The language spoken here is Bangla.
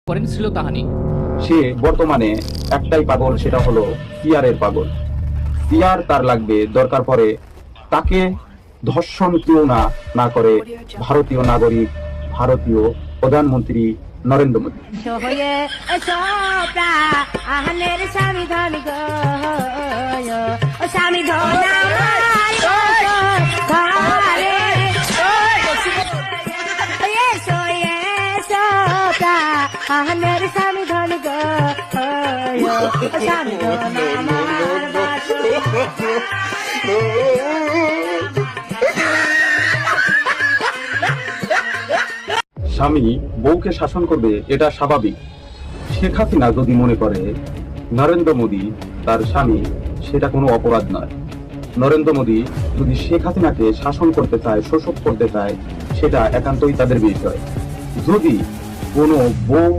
করেন শ্লীলতাহানি। সে বর্তমানে একটাই পাগল, সেটা হলো পিয়ারের পাগল। পিয়ার তার লাগবে, দরকার পড়ে তাকে ধর্ষণ কেউ না করে ভারতীয় নাগরিক, ভারতীয় প্রধানমন্ত্রী নরেন্দ্র মোদী। স্বামী বউকে শাসন করবে, এটা স্বাভাবিক। শেখ হাসিনা যদি মনে করে নরেন্দ্র মোদী তার স্বামী, সেটা কোনো অপরাধ নয়। নরেন্দ্র মোদী যদি শেখ হাসিনাকে শাসন করতে চায়, শোষক করতে চায়, সেটা একান্তই তাদের বিষয়। যদি কোনো বউ